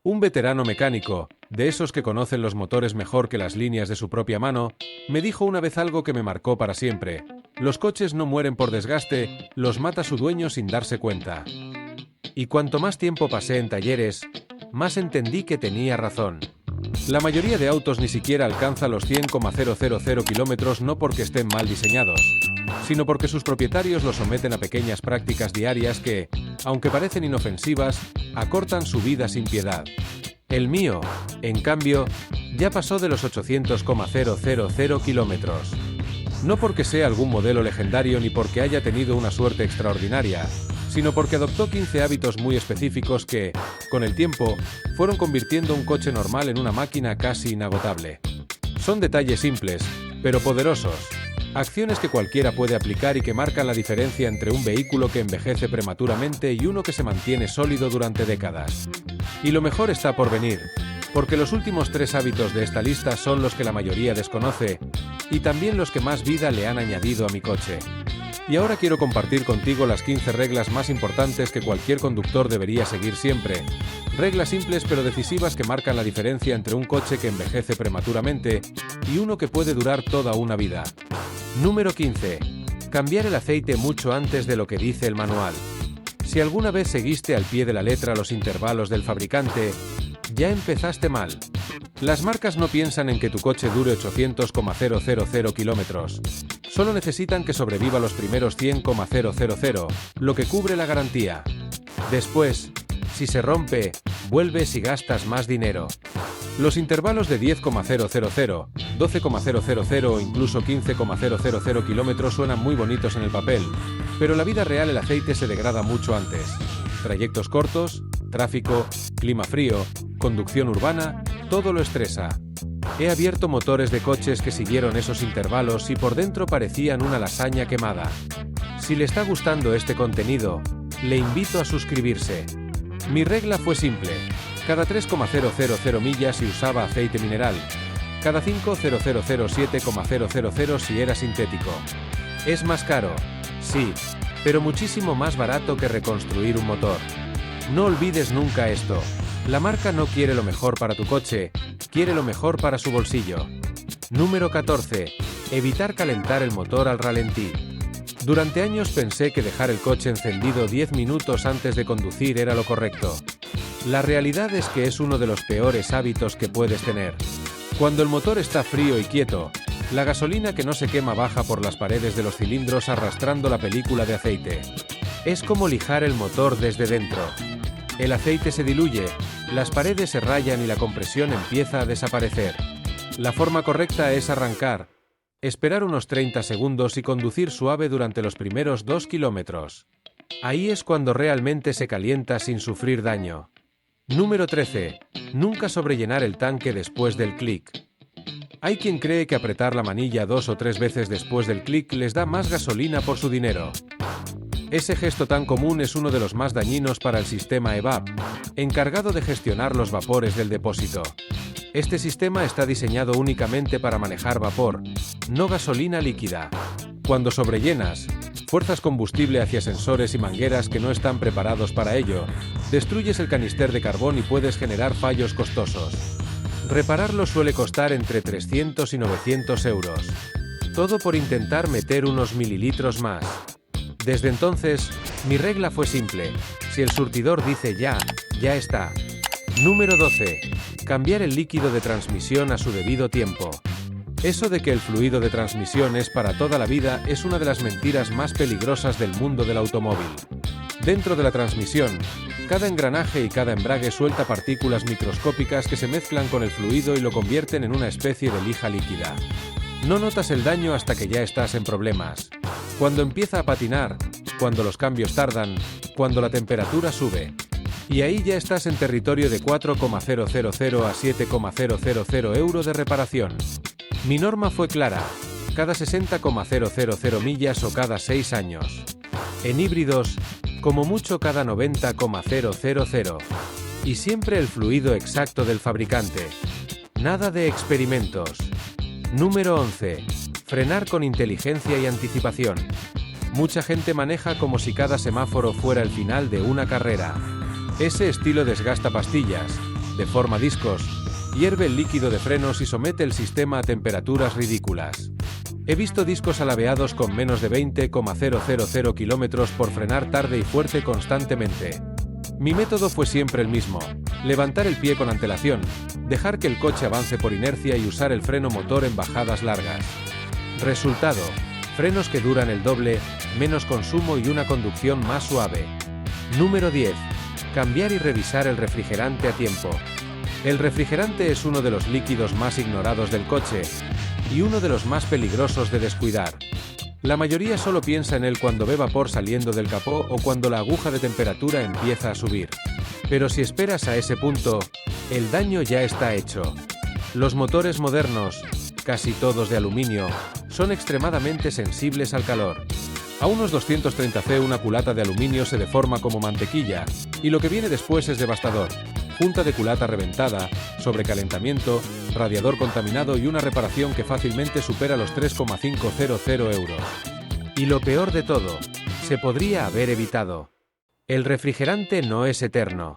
Un veterano mecánico, de esos que conocen los motores mejor que las líneas de su propia mano, me dijo una vez algo que me marcó para siempre. Los coches no mueren por desgaste, los mata su dueño sin darse cuenta. Y cuanto más tiempo pasé en talleres, más entendí que tenía razón. La mayoría de autos ni siquiera alcanza los 100,000 kilómetros no porque estén mal diseñados, sino porque sus propietarios los someten a pequeñas prácticas diarias que, aunque parecen inofensivas, acortan su vida sin piedad. El mío, en cambio, ya pasó de los 800,000 kilómetros. No porque sea algún modelo legendario ni porque haya tenido una suerte extraordinaria, sino porque adoptó 15 hábitos muy específicos que, con el tiempo, fueron convirtiendo un coche normal en una máquina casi inagotable. Son detalles simples, pero poderosos. Acciones que cualquiera puede aplicar y que marcan la diferencia entre un vehículo que envejece prematuramente y uno que se mantiene sólido durante décadas. Y lo mejor está por venir, porque los últimos 3 hábitos de esta lista son los que la mayoría desconoce, y también los que más vida le han añadido a mi coche. Y ahora quiero compartir contigo las 15 reglas más importantes que cualquier conductor debería seguir siempre. Reglas simples pero decisivas que marcan la diferencia entre un coche que envejece prematuramente y uno que puede durar toda una vida. Número 15. Cambiar el aceite mucho antes de lo que dice el manual. Si alguna vez seguiste al pie de la letra los intervalos del fabricante, ya empezaste mal. Las marcas no piensan en que tu coche dure 800,000 kilómetros. Solo necesitan que sobreviva los primeros 100,000, lo que cubre la garantía. Después, si se rompe, vuelves y gastas más dinero. Los intervalos de 10,000, 12,000 o incluso 15,000 kilómetros suenan muy bonitos en el papel, pero en la vida real el aceite se degrada mucho antes. Trayectos cortos, tráfico, clima frío, conducción urbana, todo lo estresa. He abierto motores de coches que siguieron esos intervalos y por dentro parecían una lasaña quemada. Si le está gustando este contenido, le invito a suscribirse. Mi regla fue simple. Cada 3,000 millas si usaba aceite mineral. Cada 5,007,000 si era sintético. Es más caro, sí, pero muchísimo más barato que reconstruir un motor. No olvides nunca esto. La marca no quiere lo mejor para tu coche, quiere lo mejor para su bolsillo. Número 14. Evitar calentar el motor al ralentí. Durante años pensé que dejar el coche encendido 10 minutos antes de conducir era lo correcto. La realidad es que es uno de los peores hábitos que puedes tener. Cuando el motor está frío y quieto, la gasolina que no se quema baja por las paredes de los cilindros arrastrando la película de aceite. Es como lijar el motor desde dentro. El aceite se diluye, las paredes se rayan y la compresión empieza a desaparecer. La forma correcta es arrancar, esperar unos 30 segundos y conducir suave durante los primeros 2 kilómetros. Ahí es cuando realmente se calienta sin sufrir daño. Número 13. Nunca sobrellenar el tanque después del clic. Hay quien cree que apretar la manilla 2 o 3 veces después del clic les da más gasolina por su dinero. Ese gesto tan común es uno de los más dañinos para el sistema EVAP, encargado de gestionar los vapores del depósito. Este sistema está diseñado únicamente para manejar vapor, no gasolina líquida. Cuando sobrellenas, fuerzas combustible hacia sensores y mangueras que no están preparados para ello, destruyes el canister de carbón y puedes generar fallos costosos. Repararlo suele costar entre 300 y 900 euros. Todo por intentar meter unos mililitros más. Desde entonces, mi regla fue simple. Si el surtidor dice ya, ya está. Número 12. Cambiar el líquido de transmisión a su debido tiempo. Eso de que el fluido de transmisión es para toda la vida es una de las mentiras más peligrosas del mundo del automóvil. Dentro de la transmisión, cada engranaje y cada embrague suelta partículas microscópicas que se mezclan con el fluido y lo convierten en una especie de lija líquida. No notas el daño hasta que ya estás en problemas. Cuando empieza a patinar, cuando los cambios tardan, cuando la temperatura sube. Y ahí ya estás en territorio de 4,000 a 7,000 € de reparación. Mi norma fue clara, cada 60,000 millas o cada 6 años. En híbridos, como mucho cada 90,000. Y siempre el fluido exacto del fabricante. Nada de experimentos. Número 11. Frenar con inteligencia y anticipación. Mucha gente maneja como si cada semáforo fuera el final de una carrera. Ese estilo desgasta pastillas, deforma discos, hierve el líquido de frenos y somete el sistema a temperaturas ridículas. He visto discos alabeados con menos de 20,000 km por frenar tarde y fuerte constantemente. Mi método fue siempre el mismo: levantar el pie con antelación, dejar que el coche avance por inercia y usar el freno motor en bajadas largas. Resultado: frenos que duran el doble, menos consumo y una conducción más suave. Número 10. Cambiar y revisar el refrigerante a tiempo. El refrigerante es uno de los líquidos más ignorados del coche y uno de los más peligrosos de descuidar. La mayoría solo piensa en él cuando ve vapor saliendo del capó o cuando la aguja de temperatura empieza a subir. Pero si esperas a ese punto, el daño ya está hecho. Los motores modernos, casi todos de aluminio, son extremadamente sensibles al calor. A unos 230 C una culata de aluminio se deforma como mantequilla, y lo que viene después es devastador: junta de culata reventada, sobrecalentamiento, radiador contaminado y una reparación que fácilmente supera los 3,500 euros. Y lo peor de todo, se podría haber evitado. El refrigerante no es eterno.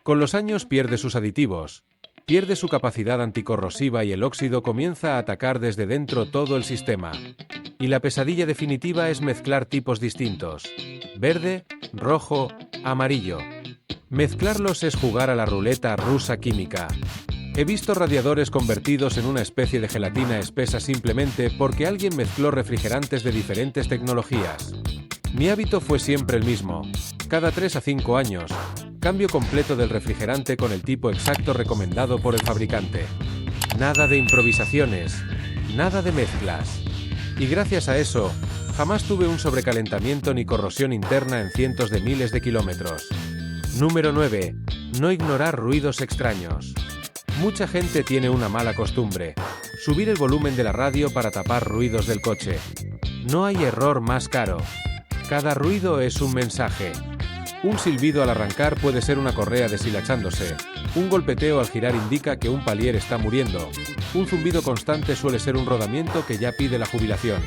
Con los años pierde sus aditivos, pierde su capacidad anticorrosiva y el óxido comienza a atacar desde dentro todo el sistema. Y la pesadilla definitiva es mezclar tipos distintos: verde, rojo, amarillo. Mezclarlos es jugar a la ruleta rusa química. He visto radiadores convertidos en una especie de gelatina espesa simplemente porque alguien mezcló refrigerantes de diferentes tecnologías. Mi hábito fue siempre el mismo: cada 3 a 5 años, cambio completo del refrigerante con el tipo exacto recomendado por el fabricante. Nada de improvisaciones, nada de mezclas. Y gracias a eso, jamás tuve un sobrecalentamiento ni corrosión interna en cientos de miles de kilómetros. Número 9. No ignorar ruidos extraños. Mucha gente tiene una mala costumbre: subir el volumen de la radio para tapar ruidos del coche. No hay error más caro. Cada ruido es un mensaje. Un silbido al arrancar puede ser una correa deshilachándose. Un golpeteo al girar indica que un palier está muriendo. Un zumbido constante suele ser un rodamiento que ya pide la jubilación.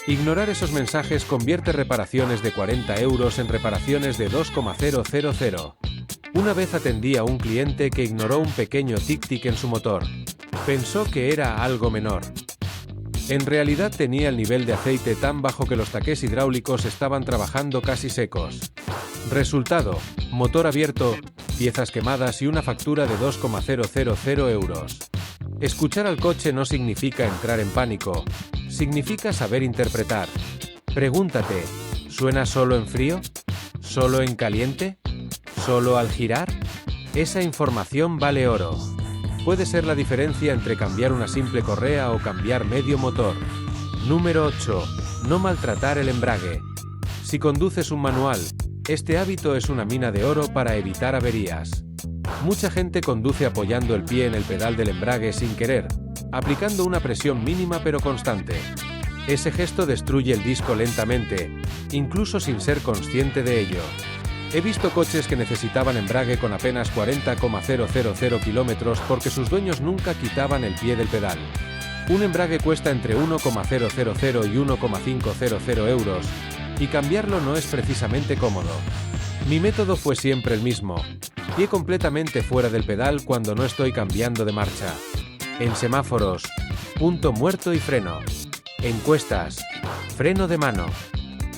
Ignorar esos mensajes convierte reparaciones de 40 euros en reparaciones de 2,000. Una vez atendí a un cliente que ignoró un pequeño tic-tic en su motor. Pensó que era algo menor. En realidad tenía el nivel de aceite tan bajo que los taqués hidráulicos estaban trabajando casi secos. Resultado: motor abierto, piezas quemadas y una factura de 2,000 euros. Escuchar al coche no significa entrar en pánico, significa saber interpretar. Pregúntate: ¿suena solo en frío? ¿Solo en caliente? ¿Solo al girar? Esa información vale oro. Puede ser la diferencia entre cambiar una simple correa o cambiar medio motor. Número 8. No maltratar el embrague. Si conduces un manual, este hábito es una mina de oro para evitar averías. Mucha gente conduce apoyando el pie en el pedal del embrague sin querer, aplicando una presión mínima pero constante. Ese gesto destruye el disco lentamente, incluso sin ser consciente de ello. He visto coches que necesitaban embrague con apenas 40,000 kilómetros porque sus dueños nunca quitaban el pie del pedal. Un embrague cuesta entre 1,000 y 1,500 euros, y cambiarlo no es precisamente cómodo. Mi método fue siempre el mismo: pie completamente fuera del pedal cuando no estoy cambiando de marcha. En semáforos, punto muerto y freno. En cuestas, freno de mano.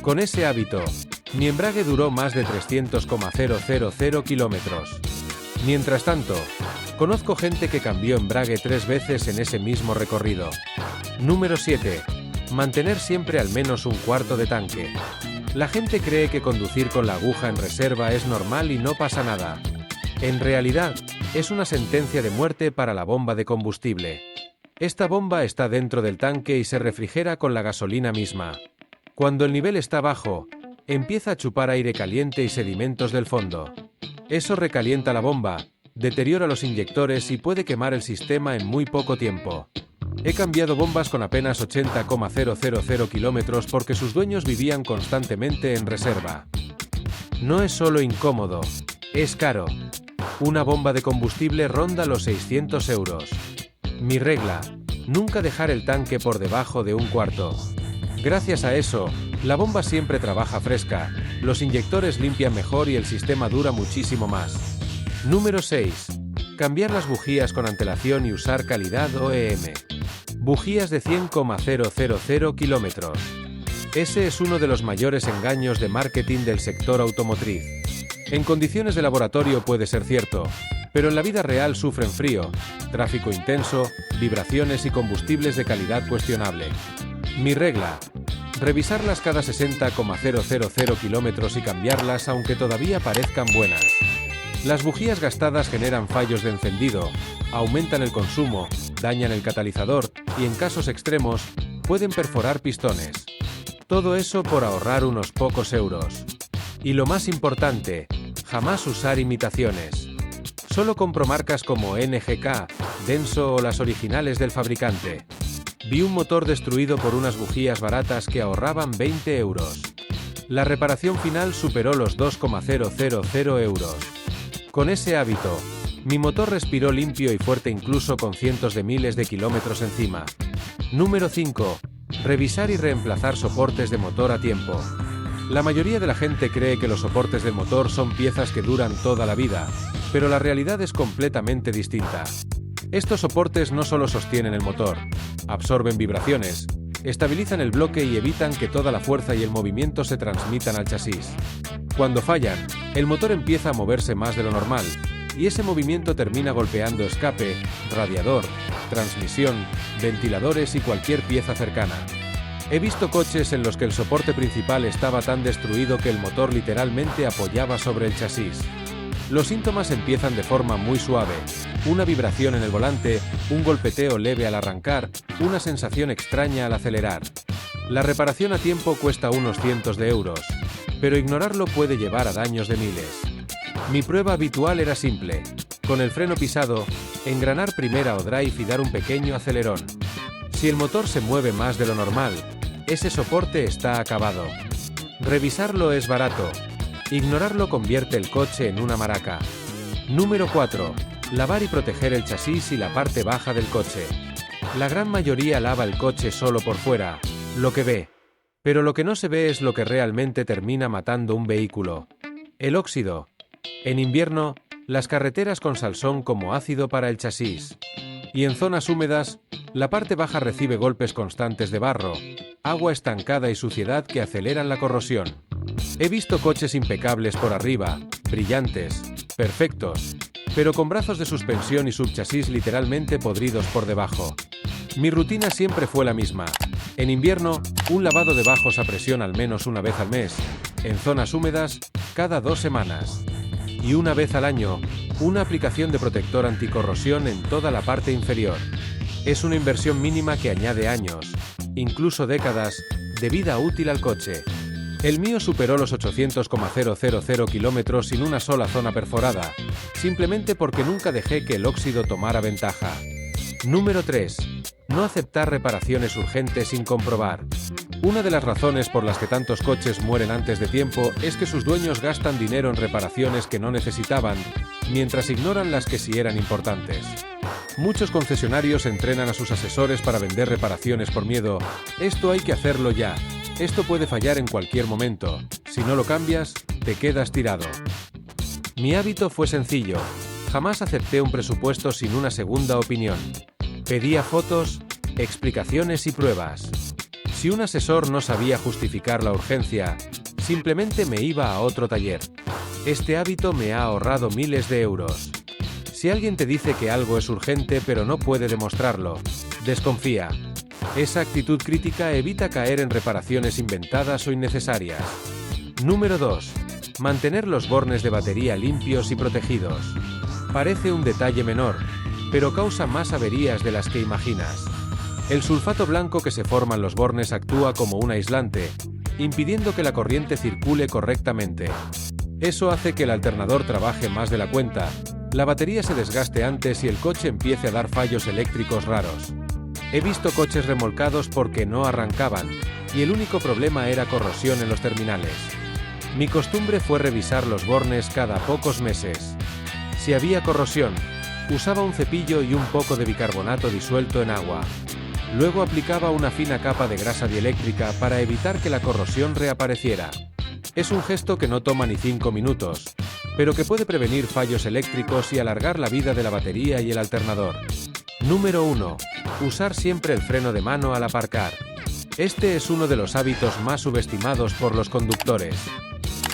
Con ese hábito, mi embrague duró más de 300,000 kilómetros. Mientras tanto, conozco gente que cambió embrague 3 veces en ese mismo recorrido. Número 7. Mantener siempre al menos un cuarto de tanque. La gente cree que conducir con la aguja en reserva es normal y no pasa nada. En realidad, es una sentencia de muerte para la bomba de combustible. Esta bomba está dentro del tanque y se refrigera con la gasolina misma. Cuando el nivel está bajo, empieza a chupar aire caliente y sedimentos del fondo. Eso recalienta la bomba, deteriora los inyectores y puede quemar el sistema en muy poco tiempo. He cambiado bombas con apenas 80,000 kilómetros porque sus dueños vivían constantemente en reserva. No es solo incómodo, es caro. Una bomba de combustible ronda los 600 euros. Mi regla: nunca dejar el tanque por debajo de un cuarto. Gracias a eso, la bomba siempre trabaja fresca, los inyectores limpian mejor y el sistema dura muchísimo más. Número 6. Cambiar las bujías con antelación y usar calidad OEM. Bujías de 100,000 kilómetros. Ese es uno de los mayores engaños de marketing del sector automotriz. En condiciones de laboratorio puede ser cierto, pero en la vida real sufren frío, tráfico intenso, vibraciones y combustibles de calidad cuestionable. Mi regla: revisarlas cada 60,000 kilómetros y cambiarlas aunque todavía parezcan buenas. Las bujías gastadas generan fallos de encendido, aumentan el consumo, dañan el catalizador y en casos extremos, pueden perforar pistones. Todo eso por ahorrar unos pocos euros. Y lo más importante, jamás usar imitaciones. Solo compro marcas como NGK, Denso o las originales del fabricante. Vi un motor destruido por unas bujías baratas que ahorraban 20 euros. La reparación final superó los 2,000 euros. Con ese hábito, mi motor respiró limpio y fuerte incluso con cientos de miles de kilómetros encima. Número 5. Revisar y reemplazar soportes de motor a tiempo. La mayoría de la gente cree que los soportes del motor son piezas que duran toda la vida, pero la realidad es completamente distinta. Estos soportes no solo sostienen el motor, absorben vibraciones, estabilizan el bloque y evitan que toda la fuerza y el movimiento se transmitan al chasis. Cuando fallan, el motor empieza a moverse más de lo normal, y ese movimiento termina golpeando escape, radiador, transmisión, ventiladores y cualquier pieza cercana. He visto coches en los que el soporte principal estaba tan destruido que el motor literalmente apoyaba sobre el chasis. Los síntomas empiezan de forma muy suave: una vibración en el volante, un golpeteo leve al arrancar, una sensación extraña al acelerar. La reparación a tiempo cuesta unos cientos de euros, pero ignorarlo puede llevar a daños de miles. Mi prueba habitual era simple: con el freno pisado, engranar primera o drive y dar un pequeño acelerón. Si el motor se mueve más de lo normal, ese soporte está acabado. Revisarlo es barato. Ignorarlo convierte el coche en una maraca. Número 4. Lavar y proteger el chasis y la parte baja del coche. La gran mayoría lava el coche solo por fuera, lo que ve. Pero lo que no se ve es lo que realmente termina matando un vehículo: el óxido. En invierno, las carreteras con sal son como ácido para el chasis. Y en zonas húmedas, la parte baja recibe golpes constantes de barro, agua estancada y suciedad que aceleran la corrosión. He visto coches impecables por arriba, brillantes, perfectos, pero con brazos de suspensión y subchasis literalmente podridos por debajo. Mi rutina siempre fue la misma: en invierno, un lavado de bajos a presión al menos una vez al mes, en zonas húmedas, cada 2 semanas. Y una vez al año, una aplicación de protector anticorrosión en toda la parte inferior. Es una inversión mínima que añade años, incluso décadas, de vida útil al coche. El mío superó los 800,000 kilómetros sin una sola zona perforada, simplemente porque nunca dejé que el óxido tomara ventaja. Número 3. No aceptar reparaciones urgentes sin comprobar. Una de las razones por las que tantos coches mueren antes de tiempo es que sus dueños gastan dinero en reparaciones que no necesitaban, mientras ignoran las que sí eran importantes. Muchos concesionarios entrenan a sus asesores para vender reparaciones por miedo: esto hay que hacerlo ya, esto puede fallar en cualquier momento, si no lo cambias, te quedas tirado. Mi hábito fue sencillo: jamás acepté un presupuesto sin una segunda opinión. Pedía fotos, explicaciones y pruebas. Si un asesor no sabía justificar la urgencia, simplemente me iba a otro taller. Este hábito me ha ahorrado miles de euros. Si alguien te dice que algo es urgente pero no puede demostrarlo, desconfía. Esa actitud crítica evita caer en reparaciones inventadas o innecesarias. Número 2. Mantener los bornes de batería limpios y protegidos. Parece un detalle menor, pero causa más averías de las que imaginas. El sulfato blanco que se forma en los bornes actúa como un aislante, impidiendo que la corriente circule correctamente. Eso hace que el alternador trabaje más de la cuenta, la batería se desgaste antes y el coche empiece a dar fallos eléctricos raros. He visto coches remolcados porque no arrancaban, y el único problema era corrosión en los terminales. Mi costumbre fue revisar los bornes cada pocos meses. Si había corrosión, usaba un cepillo y un poco de bicarbonato disuelto en agua. Luego aplicaba una fina capa de grasa dieléctrica para evitar que la corrosión reapareciera. Es un gesto que no toma ni 5 minutos, pero que puede prevenir fallos eléctricos y alargar la vida de la batería y el alternador. Número 1. Usar siempre el freno de mano al aparcar. Este es uno de los hábitos más subestimados por los conductores.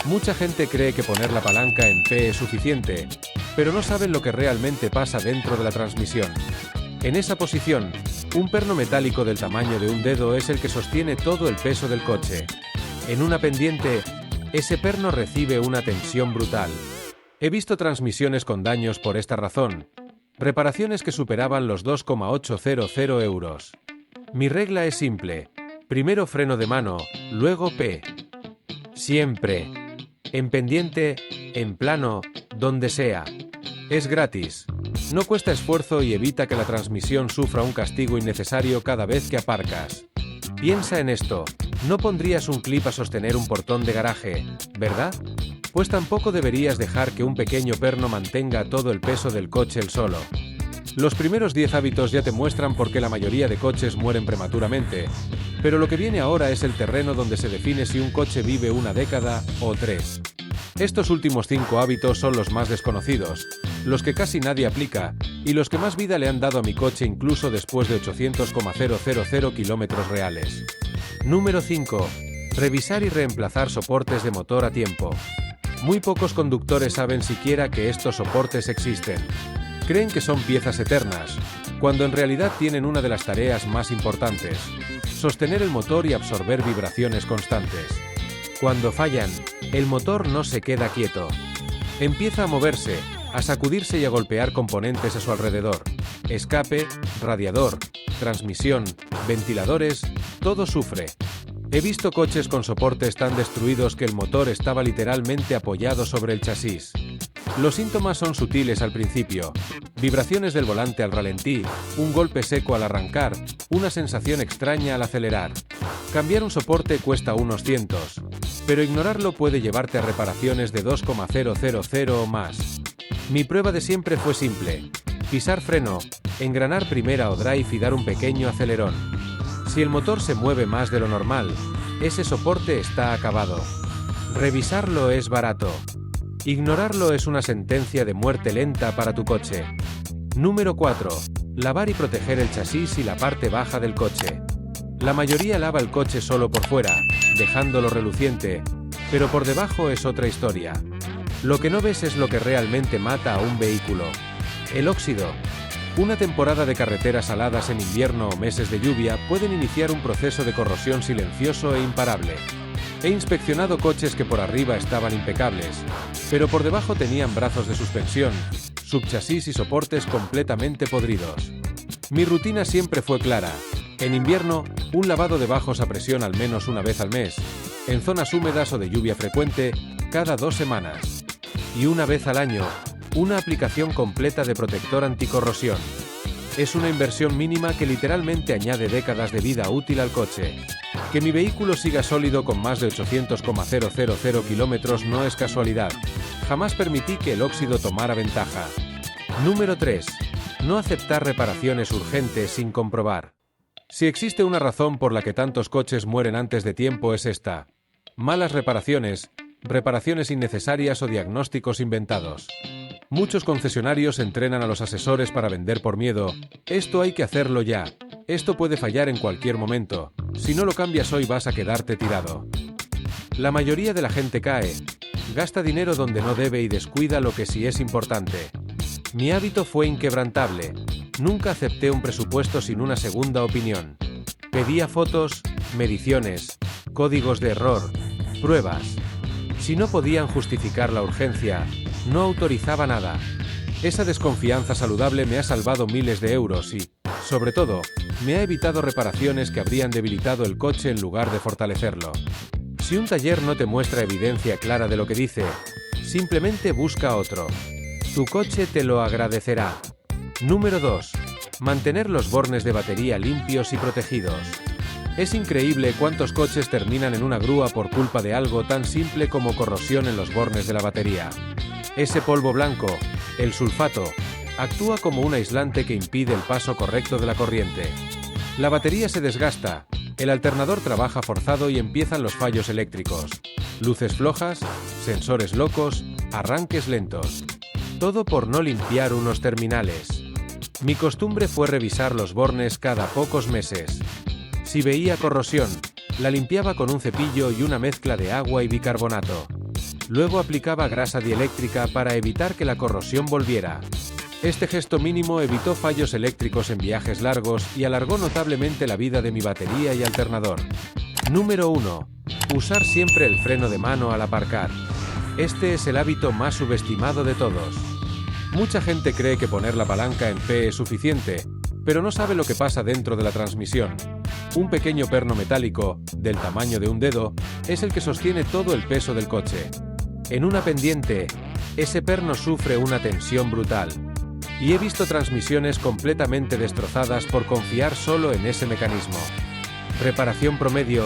Mucha gente cree que poner la palanca en P es suficiente, pero no saben lo que realmente pasa dentro de la transmisión. En esa posición, un perno metálico del tamaño de un dedo es el que sostiene todo el peso del coche. En una pendiente, ese perno recibe una tensión brutal. He visto transmisiones con daños por esta razón, reparaciones que superaban los 2,800 euros. Mi regla es simple: primero freno de mano, luego P. Siempre. En pendiente, en plano, donde sea. Es gratis. No cuesta esfuerzo y evita que la transmisión sufra un castigo innecesario cada vez que aparcas. Piensa en esto: no pondrías un clip a sostener un portón de garaje, ¿verdad? Pues tampoco deberías dejar que un pequeño perno mantenga todo el peso del coche él solo. Los primeros 10 hábitos ya te muestran por qué la mayoría de coches mueren prematuramente, pero lo que viene ahora es el terreno donde se define si un coche vive una década o 3. Estos últimos 5 hábitos son los más desconocidos, los que casi nadie aplica, y los que más vida le han dado a mi coche incluso después de 800,000 kilómetros reales. Número 5. Revisar y reemplazar soportes de motor a tiempo. Muy pocos conductores saben siquiera que estos soportes existen. Creen que son piezas eternas, cuando en realidad tienen una de las tareas más importantes: sostener el motor y absorber vibraciones constantes. Cuando fallan, el motor no se queda quieto. Empieza a moverse, a sacudirse y a golpear componentes a su alrededor. Escape, radiador, transmisión, ventiladores, todo sufre. He visto coches con soportes tan destruidos que el motor estaba literalmente apoyado sobre el chasis. Los síntomas son sutiles al principio: vibraciones del volante al ralentí, un golpe seco al arrancar, una sensación extraña al acelerar. Cambiar un soporte cuesta unos cientos, pero ignorarlo puede llevarte a reparaciones de 2,000 o más. Mi prueba de siempre fue simple: pisar freno, engranar primera o drive y dar un pequeño acelerón. Si el motor se mueve más de lo normal, ese soporte está acabado. Revisarlo es barato. Ignorarlo es una sentencia de muerte lenta para tu coche. Número 4. Lavar y proteger el chasis y la parte baja del coche. La mayoría lava el coche solo por fuera, dejándolo reluciente, pero por debajo es otra historia. Lo que no ves es lo que realmente mata a un vehículo: el óxido. Una temporada de carreteras saladas en invierno o meses de lluvia pueden iniciar un proceso de corrosión silencioso e imparable. He inspeccionado coches que por arriba estaban impecables, pero por debajo tenían brazos de suspensión, subchasis y soportes completamente podridos. Mi rutina siempre fue clara: en invierno, un lavado de bajos a presión al menos una vez al mes; en zonas húmedas o de lluvia frecuente, cada 2 semanas. Y una vez al año, una aplicación completa de protector anticorrosión. Es una inversión mínima que literalmente añade décadas de vida útil al coche. Que mi vehículo siga sólido con más de 800,000 kilómetros no es casualidad. Jamás permití que el óxido tomara ventaja. Número 3. No aceptar reparaciones urgentes sin comprobar. Si existe una razón por la que tantos coches mueren antes de tiempo, es esta: malas reparaciones, reparaciones innecesarias o diagnósticos inventados. Muchos concesionarios entrenan a los asesores para vender por miedo: esto hay que hacerlo ya, esto puede fallar en cualquier momento, si no lo cambias hoy vas a quedarte tirado. La mayoría de la gente cae, gasta dinero donde no debe y descuida lo que sí es importante. Mi hábito fue inquebrantable: nunca acepté un presupuesto sin una segunda opinión. Pedía fotos, mediciones, códigos de error, pruebas. Si no podían justificar la urgencia, no autorizaba nada. Esa desconfianza saludable me ha salvado miles de euros y, sobre todo, me ha evitado reparaciones que habrían debilitado el coche en lugar de fortalecerlo. Si un taller no te muestra evidencia clara de lo que dice, simplemente busca otro. Tu coche te lo agradecerá. Número 2. Mantener los bornes de batería limpios y protegidos. Es increíble cuántos coches terminan en una grúa por culpa de algo tan simple como corrosión en los bornes de la batería. Ese polvo blanco, el sulfato, actúa como un aislante que impide el paso correcto de la corriente. La batería se desgasta, el alternador trabaja forzado y empiezan los fallos eléctricos. Luces flojas, sensores locos, arranques lentos. Todo por no limpiar unos terminales. Mi costumbre fue revisar los bornes cada pocos meses. Si veía corrosión, la limpiaba con un cepillo y una mezcla de agua y bicarbonato. Luego aplicaba grasa dieléctrica para evitar que la corrosión volviera. Este gesto mínimo evitó fallos eléctricos en viajes largos y alargó notablemente la vida de mi batería y alternador. Número 1. Usar siempre el freno de mano al aparcar. Este es el hábito más subestimado de todos. Mucha gente cree que poner la palanca en P es suficiente, pero no sabe lo que pasa dentro de la transmisión. Un pequeño perno metálico, del tamaño de un dedo, es el que sostiene todo el peso del coche. En una pendiente, ese perno sufre una tensión brutal. Y he visto transmisiones completamente destrozadas por confiar solo en ese mecanismo. Reparación promedio,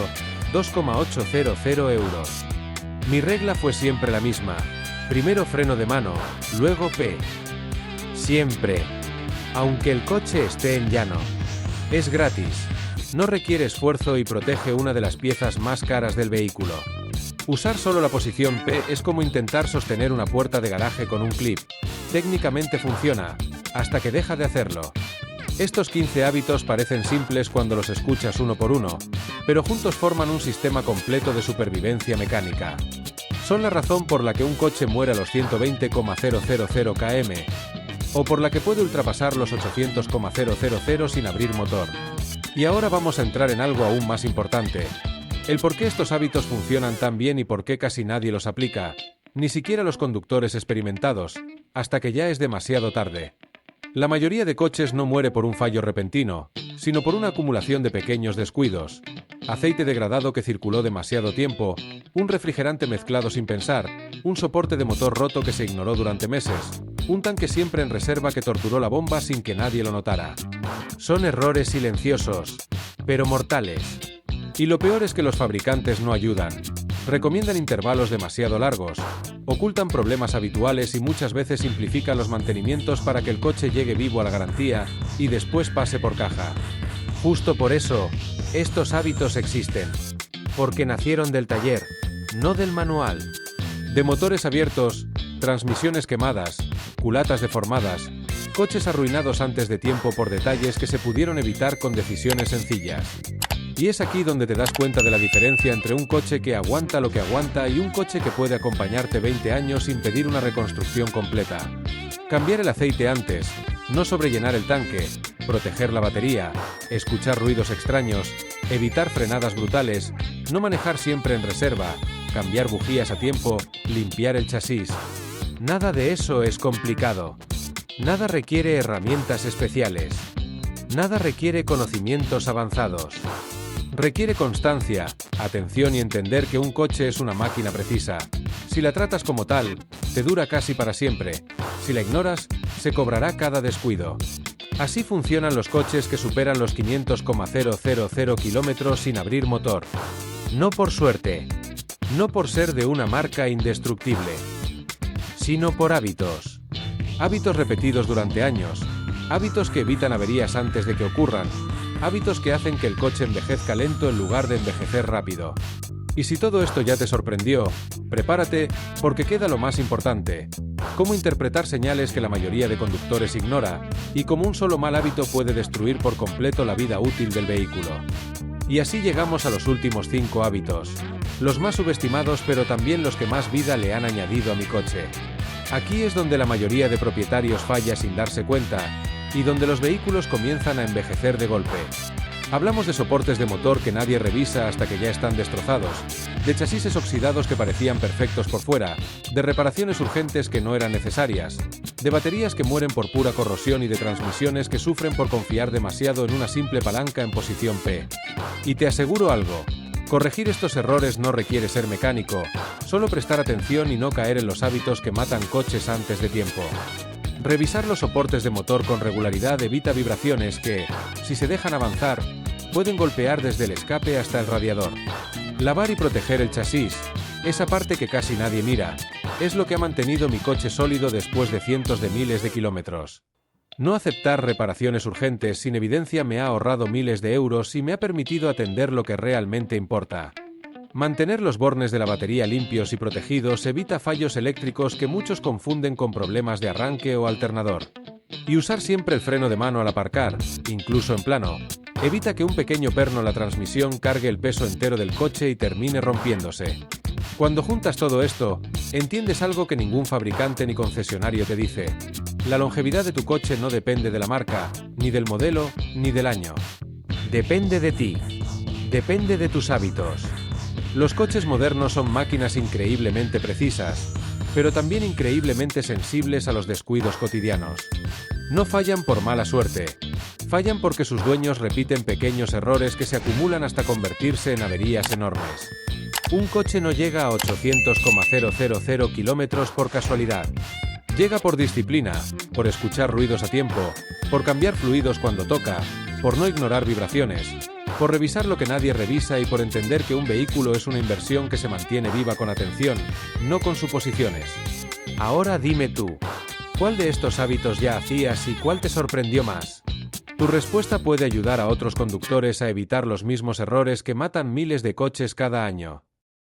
2,800 €. Mi regla fue siempre la misma. Primero freno de mano, luego P. Siempre. Aunque el coche esté en llano. Es gratis. No requiere esfuerzo y protege una de las piezas más caras del vehículo. Usar solo la posición P es como intentar sostener una puerta de garaje con un clip. Técnicamente funciona, hasta que deja de hacerlo. Estos 15 hábitos parecen simples cuando los escuchas uno por uno, pero juntos forman un sistema completo de supervivencia mecánica. Son la razón por la que un coche muere a los 120,000 km, o por la que puede ultrapasar los 800,000 sin abrir motor. Y ahora vamos a entrar en algo aún más importante. El por qué estos hábitos funcionan tan bien y por qué casi nadie los aplica, ni siquiera los conductores experimentados, hasta que ya es demasiado tarde. La mayoría de coches no muere por un fallo repentino, sino por una acumulación de pequeños descuidos. Aceite degradado que circuló demasiado tiempo, un refrigerante mezclado sin pensar, un soporte de motor roto que se ignoró durante meses, un tanque siempre en reserva que torturó la bomba sin que nadie lo notara. Son errores silenciosos, pero mortales. Y lo peor es que los fabricantes no ayudan. Recomiendan intervalos demasiado largos, ocultan problemas habituales y muchas veces simplifican los mantenimientos para que el coche llegue vivo a la garantía y después pase por caja. Justo por eso, estos hábitos existen. Porque nacieron del taller, no del manual. De motores abiertos, transmisiones quemadas, culatas deformadas, coches arruinados antes de tiempo por detalles que se pudieron evitar con decisiones sencillas. Y es aquí donde te das cuenta de la diferencia entre un coche que aguanta lo que aguanta y un coche que puede acompañarte 20 años sin pedir una reconstrucción completa. Cambiar el aceite antes, no sobrellenar el tanque, proteger la batería, escuchar ruidos extraños, evitar frenadas brutales, no manejar siempre en reserva, cambiar bujías a tiempo, limpiar el chasis. Nada de eso es complicado. Nada requiere herramientas especiales. Nada requiere conocimientos avanzados. Requiere constancia, atención y entender que un coche es una máquina precisa. Si la tratas como tal, te dura casi para siempre. Si la ignoras, se cobrará cada descuido. Así funcionan los coches que superan los 500,000 kilómetros sin abrir motor. No por suerte. No por ser de una marca indestructible. Sino por hábitos. Hábitos repetidos durante años. Hábitos que evitan averías antes de que ocurran. Hábitos que hacen que el coche envejezca lento en lugar de envejecer rápido. Y si todo esto ya te sorprendió, prepárate, porque queda lo más importante. Cómo interpretar señales que la mayoría de conductores ignora, y cómo un solo mal hábito puede destruir por completo la vida útil del vehículo. Y así llegamos a los últimos 5 hábitos. Los más subestimados pero también los que más vida le han añadido a mi coche. Aquí es donde la mayoría de propietarios falla sin darse cuenta, y donde los vehículos comienzan a envejecer de golpe. Hablamos de soportes de motor que nadie revisa hasta que ya están destrozados, de chasis oxidados que parecían perfectos por fuera, de reparaciones urgentes que no eran necesarias, de baterías que mueren por pura corrosión y de transmisiones que sufren por confiar demasiado en una simple palanca en posición P. Y te aseguro algo, corregir estos errores no requiere ser mecánico, solo prestar atención y no caer en los hábitos que matan coches antes de tiempo. Revisar los soportes de motor con regularidad evita vibraciones que, si se dejan avanzar, pueden golpear desde el escape hasta el radiador. Lavar y proteger el chasis, esa parte que casi nadie mira, es lo que ha mantenido mi coche sólido después de cientos de miles de kilómetros. No aceptar reparaciones urgentes sin evidencia me ha ahorrado miles de euros y me ha permitido atender lo que realmente importa. Mantener los bornes de la batería limpios y protegidos evita fallos eléctricos que muchos confunden con problemas de arranque o alternador. Y usar siempre el freno de mano al aparcar, incluso en plano, evita que un pequeño perno en la transmisión cargue el peso entero del coche y termine rompiéndose. Cuando juntas todo esto, entiendes algo que ningún fabricante ni concesionario te dice. La longevidad de tu coche no depende de la marca, ni del modelo, ni del año. Depende de ti. Depende de tus hábitos. Los coches modernos son máquinas increíblemente precisas, pero también increíblemente sensibles a los descuidos cotidianos. No fallan por mala suerte. Fallan porque sus dueños repiten pequeños errores que se acumulan hasta convertirse en averías enormes. Un coche no llega a 800,000 kilómetros por casualidad. Llega por disciplina, por escuchar ruidos a tiempo, por cambiar fluidos cuando toca, por no ignorar vibraciones, por revisar lo que nadie revisa y por entender que un vehículo es una inversión que se mantiene viva con atención, no con suposiciones. Ahora dime tú, ¿cuál de estos hábitos ya hacías y cuál te sorprendió más? Tu respuesta puede ayudar a otros conductores a evitar los mismos errores que matan miles de coches cada año.